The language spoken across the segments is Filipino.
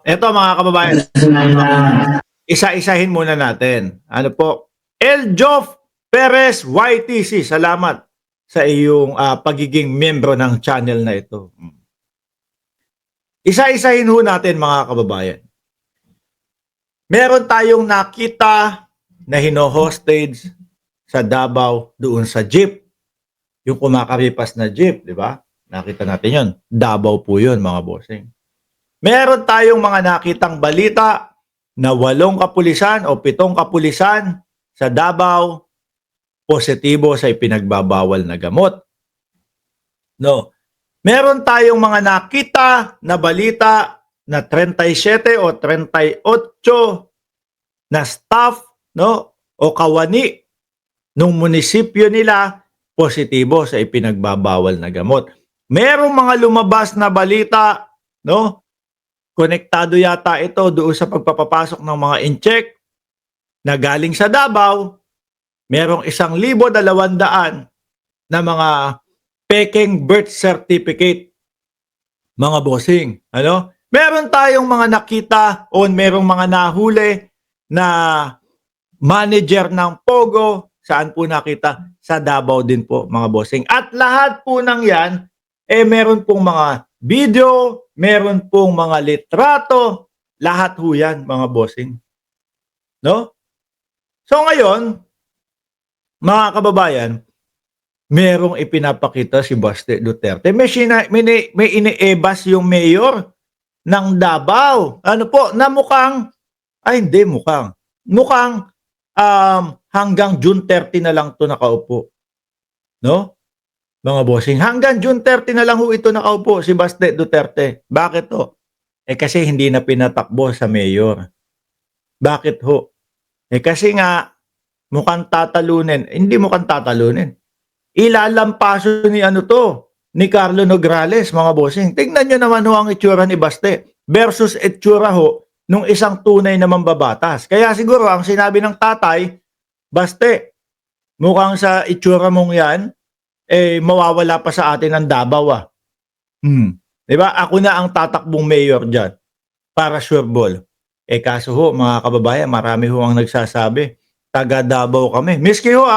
Eto mga kababayan, isa-isahin muna natin. Ano po? Eljof Perez YTC, salamat sa iyong pagiging membro ng channel na ito. Isa-isahin ho natin mga kababayan. Meron tayong nakita na hino-hostage sa Davao doon sa jeep. Yung kumakaripas na jeep, di ba? Nakita natin yun. Davao po yun mga bossing. Meron tayong mga nakitang balita na 8 kapulisan o 7 kapulisan sa Davao positibo sa ipinagbabawal na gamot. No. Meron tayong mga nakita na balita na 37 o 38 na staff, no, o kawani nung munisipyo nila positibo sa ipinagbabawal na gamot. Merong mga lumabas na balita, no? Konektado yata ito doon sa pagpapapasok ng mga in-check na galing sa Davao. Merong 1,200 na mga peking birth certificate, mga bossing. Ano? Meron tayong mga nakita o merong mga nahuli na manager ng Pogo. Saan po nakita? Sa Davao din po, mga bossing. At lahat po ng yan, meron pong mga video, meron pong mga litrato, lahat ho yan, mga bossing. No? So ngayon, mga kababayan, merong ipinapakita si Baste Duterte. May iniebas yung mayor ng Davao. Ano po, na mukhang, hindi mukhang, hanggang June 30 na lang to nakaupo. No? Mga bossing, hanggang June 30 na lang ho ito nakaupo si Baste Duterte. Bakit ho? Kasi hindi na pinatakbo sa mayor. Bakit ho? Kasi nga, mukhang tatalunin. Hindi mukhang tatalunin. Ilalampaso ni ni Carlo Nograles, mga bossing. Tingnan nyo naman ho ang itsura ni Baste versus itsura ho nung isang tunay na mambabatas. Kaya siguro ang sinabi ng tatay, Baste, mukhang sa itsura mong yan, mawawala pa sa atin ang Davao ah. Diba? Ako na ang tatakbong mayor dyan para sure ball. Kaso ho, mga kababayan, marami ho ang nagsasabi, taga Davao kami. Miski ho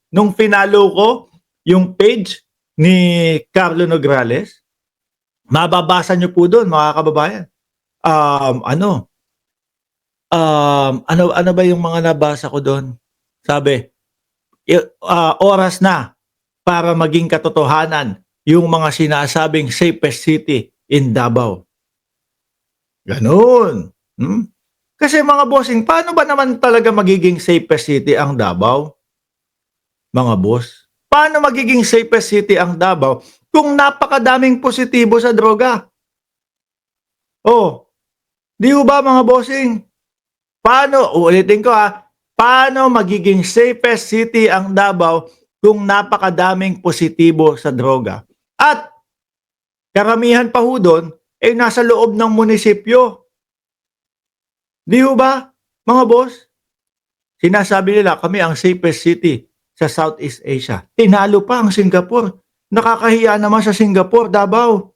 nung finalo ko yung page ni Carlo Nograles, mababasa nyo po doon, mga kababayan. Ano ba yung mga nabasa ko doon? Sabi, oras na para maging katotohanan yung mga sinasabing safest city in Davao. Ganun. Kasi mga bossing, paano ba naman talaga magiging safest city ang Davao? Mga boss, paano magiging safest city ang Davao kung napakadaming positibo sa droga? Di ba mga bossing? Paano, ulitin ko paano magiging safest city ang Davao kung napakadaming positibo sa droga? At karamihan pa ho doon, nasa loob ng munisipyo. Di ba, mga boss? Sinasabi nila, kami ang safest city sa Southeast Asia. Tinalo pa ang Singapore. Nakakahiya naman sa Singapore, Davao.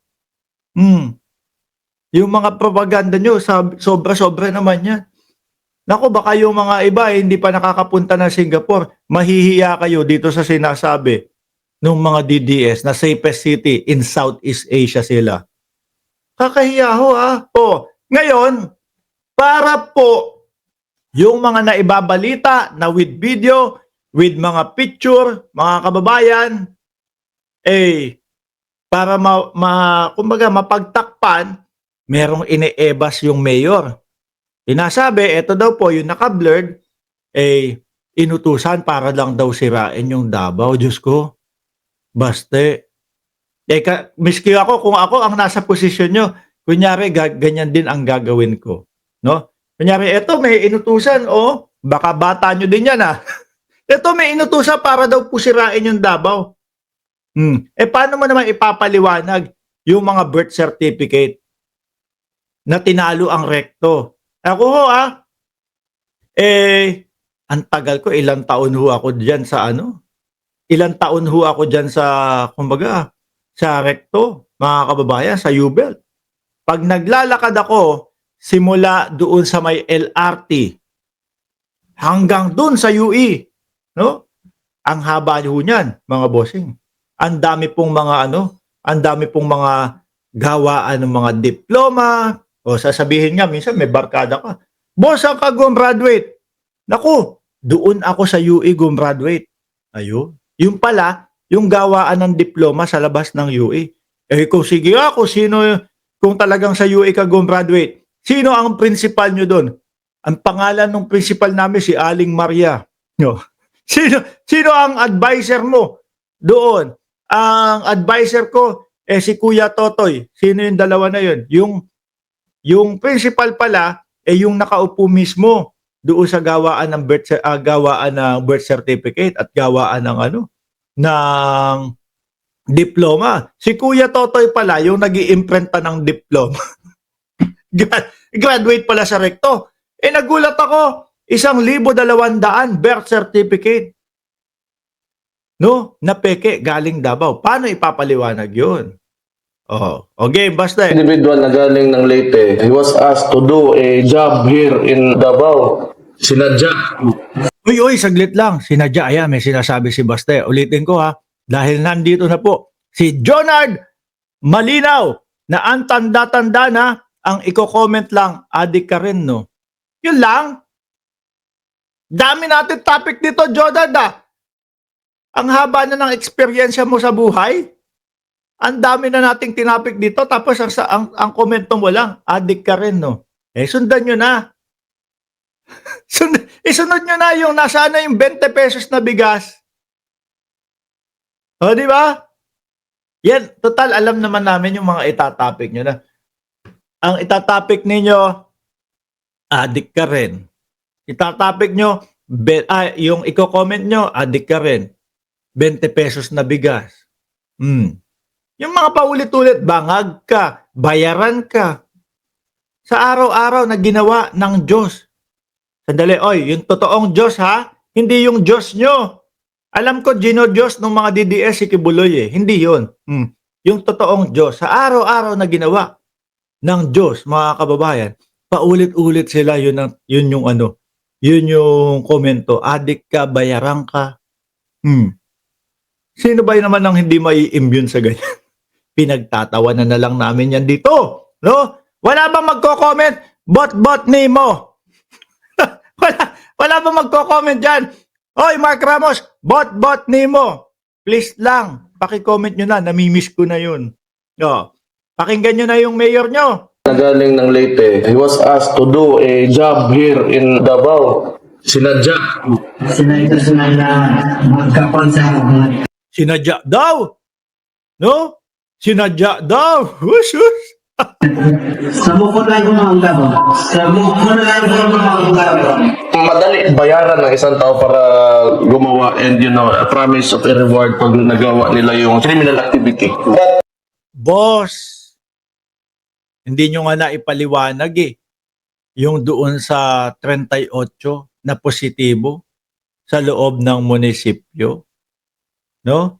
Yung mga propaganda nyo, sobra-sobra naman yan. Naku, baka yung mga iba hindi pa nakakapunta ng Singapore, mahihiya kayo dito sa sinasabi ng mga DDS na safest city in Southeast Asia sila. Kakahiya ho ngayon, para po yung mga naibabalita na with video, with mga picture, mga kababayan, para kumbaga mapagtakpan, merong iniebas yung mayor. Inasabi, ito daw po, yung naka-blurred, inutusan para lang daw sirain yung Davao. Diyos ko, Baste. Miski ako, kung ako ang nasa posisyon nyo, kunyari, ganyan din ang gagawin ko. No? Kunyari, eto, may inutusan, baka bata nyo din yan, Eto, may inutusan para daw pusirain yung Davao. Paano mo naman ipapaliwanag yung mga birth certificate na tinalo ang rekto? Ako ho, ang tagal ko, ilang taon ho ako dyan sa ilang taon ho ako dyan sa, kumbaga, sa rekto, mga kababayan, sa U-Belt. Pag naglalakad ako, simula doon sa may LRT hanggang doon sa UE, no? Ang haba ho niyan, mga bossing. Ang dami pong mga ang dami pong mga gawaan ng mga diploma. O sasabihin nga, minsan may barkada ka. Boss, saan ka gumraduate? Naku, doon ako sa UE gumraduate. Ayun. Yung pala, yung gawaan ng diploma sa labas ng UE. Eh kung sige kung sino, kung talagang sa UE ka gumraduate, sino ang principal nyo doon? Ang pangalan ng principal namin si Aling Maria. No. Sino ang advisor mo doon? Ang advisor ko si Kuya Totoy. Sino yung dalawa na yun? Yung principal pala yung nakaupo mismo doon sa gawaan ng birth certificate at gawaan ng ng diploma. Si Kuya Totoy pala yung nag-iimprenta ng diploma. Graduate pala sa recto. Nagulat ako, 1,200 birth certificate. No? Na peke, galing Davao. Paano ipapaliwanag yun? Okay, basta. Individual na galing ng Leyte, he was asked to do a job here in Davao. Sinadya. Uy, saglit lang. Sinadya, ayan, may sinasabi si Baste. Ulitin ko ha, dahil nandito na po si Jonard Malinaw na ang tanda-tanda na ang i-comment lang, adik ka rin, no? Yun lang. Dami natin topic dito, Jonard, Ang haba na ng experience mo sa buhay. Ang dami na nating tinapik dito, tapos ang komento mo lang, adik ka rin, no? Sundan nyo na. Isunod nyo na yung nasaan na yung 20 pesos na bigas. Di ba? Yan, total, alam naman namin yung mga itatopic nyo na. Ang itatopic ninyo, adik ka rin. Itatopic nyo, yung i-comment nyo, adik ka rin. 20 pesos na bigas. Yung mga paulit-ulit, bangag ka, bayaran ka. Sa araw-araw na ginawa ng Diyos. Sandali, yung totoong Diyos ha, hindi yung Diyos nyo. Alam ko, Diyos ng mga DDS si Kibuloy Hindi yun. Yung totoong Diyos, sa araw-araw na ginawa ng Diyos, mga kababayan, paulit-ulit sila, yun yung komento, adik ka, bayaran ka. Sino ba naman ang hindi mai-immune sa ganyan? Pinagtatawanan na lang namin yan dito. No? Wala bang magko-comment? Bot Nemo. wala bang magko-comment dyan? Oy, Mark Ramos, bot Nemo. Please lang, paki-comment nyo na. Namimiss ko na yun. Pakinggan nyo na yung mayor nyo. Nagaling ng Leyte, he was asked to do a job here in Davao. Sinadya. Sinadya daw. No? Sinadya daw. Hush. Madali bayaran ng isang tao para gumawa and a promise of a reward pag nagawa nila yung criminal activity. Boss, hindi nyo nga naipaliwanag yung doon sa 38 na positibo sa loob ng munisipyo. No?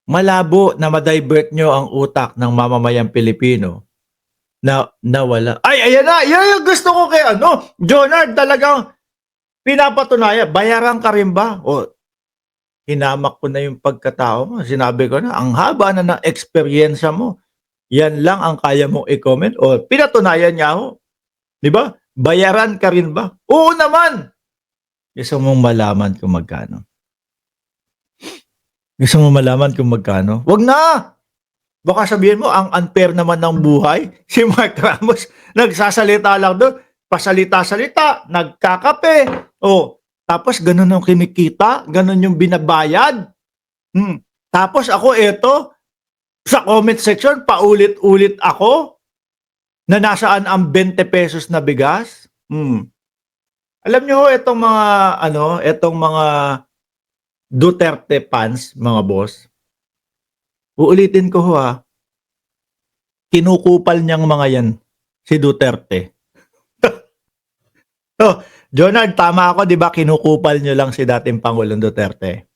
Malabo na ma-divert nyo ang utak ng mamamayang Pilipino na nawala. Ayan na! Yan yung gusto ko kay Jonard, talagang pinapatunayan. Bayaran ka rin ba? Hinamak ko na yung pagkatao mo. Sinabi ko na, ang haba na ng eksperyensya mo. Yan lang ang kaya mong i-comment. Pinatunayan niya ako. Di ba? Bayaran ka rin ba? Oo naman! Gusto mong malaman kung magkano. Gusto mo malaman kung magkano? Wag na! Baka sabihin mo, ang unfair naman ng buhay. Si Mark Ramos, nagsasalita lang doon. Pasalita-salita, nagkakape. Tapos ganun ang kinikita, ganun yung binabayad. Tapos ako sa comment section, paulit-ulit ako na nasaan ang 20 pesos na bigas. Alam nyo, itong mga Duterte fans, mga boss. Uulitin ko kinukupal niyang mga yan si Duterte. Jonard, tama ako, di ba? Kinukupal niyo lang si dating Pangulong Duterte.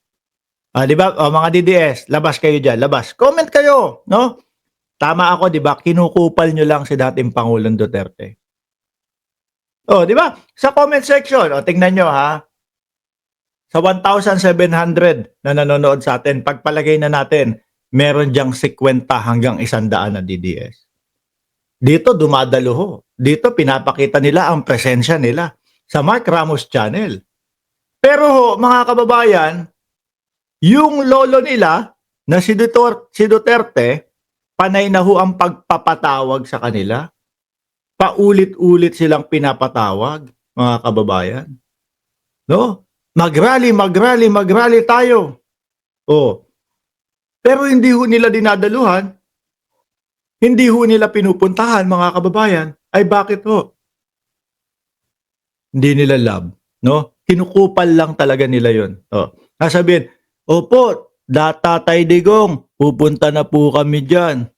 Di ba? Mga DDS, labas kayo dyan, labas. Comment kayo, no? Tama ako, di ba? Kinukupal nyo lang si dating Pangulong Duterte. Oh, di ba? Sa comment section, tingnan nyo ha. Sa 1,700 na nanonood sa atin, pagpalagay na natin, meron diyang 50 hanggang 100 na DDS. Dito dumadalo ho. Dito pinapakita nila ang presensya nila sa Mark Ramos channel. Pero ho, mga kababayan, yung lolo nila na si Duterte, panay na ho ang pagpapatawag sa kanila. Paulit-ulit silang pinapatawag, mga kababayan. No? Mag-rally tayo. Oh. Pero hindi ho nila dinadaluhan. Hindi ho nila pinupuntahan, mga kababayan. Ay bakit ho? Hindi nila love, no? Kinukupal lang talaga nila 'yon. Oh. Sasabihin, "Opo, Tatay Digong, pupunta na po kami diyan."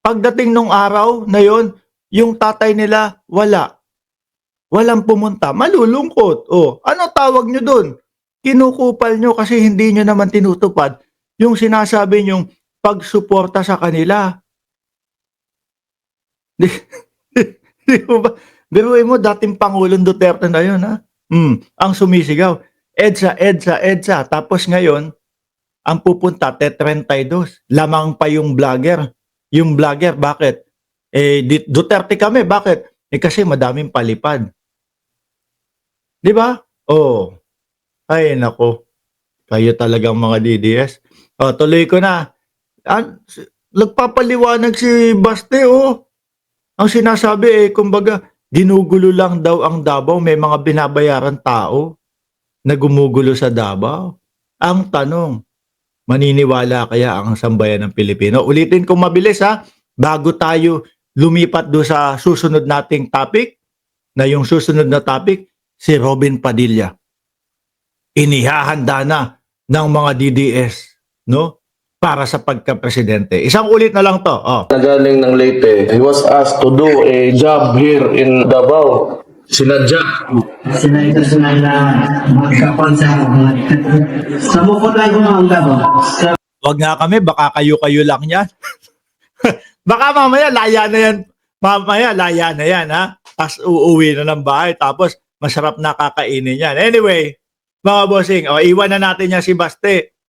Pagdating nung araw na 'yon, yung tatay nila wala. Walang pumunta, malulungkot. Oh, ano tawag nyo doon? Kinukupal nyo kasi hindi nyo naman tinutupad yung sinasabi nyong pagsuporta sa kanila. Di mo ba? Biruin mo, dating Pangulong Duterte na yun, ha? Ang sumisigaw, EDSA. Tapos ngayon, ang pupunta, T32. Lamang pa yung vlogger. Yung vlogger, bakit? Duterte kami, bakit? Kasi madaming palipad. Di ba? Oh. Ay, nako. Kayo talagang mga DDS. Oh, tuloy ko na. Nagpapaliwanag si Baste, oh. Ang sinasabi, kumbaga, ginugulo lang daw ang Davao. May mga binabayaran tao na gumugulo sa Davao. Ang tanong, maniniwala kaya ang sambayan ng Pilipino? Ulitin ko mabilis, ha? Bago tayo lumipat do sa susunod nating topic, na yung susunod na topic, si Robin Padilla. Inihahanda na ng mga DDS, no? Para sa pagka-presidente. Isang ulit na lang to. Oh. Nagaling ng Leyte, he was asked to do a job here in Davao. Sinadya. Sinay na magkapon sa mukod lang ko mga Davao. Wag nga kami, baka kayo lang yan. Baka mamaya laya na yan. Mamaya laya na yan, ha? Tapos uuwi na ng bahay. Tapos masarap na kakainin yan. Anyway, mga bossing, iwan na natin yan si Baste.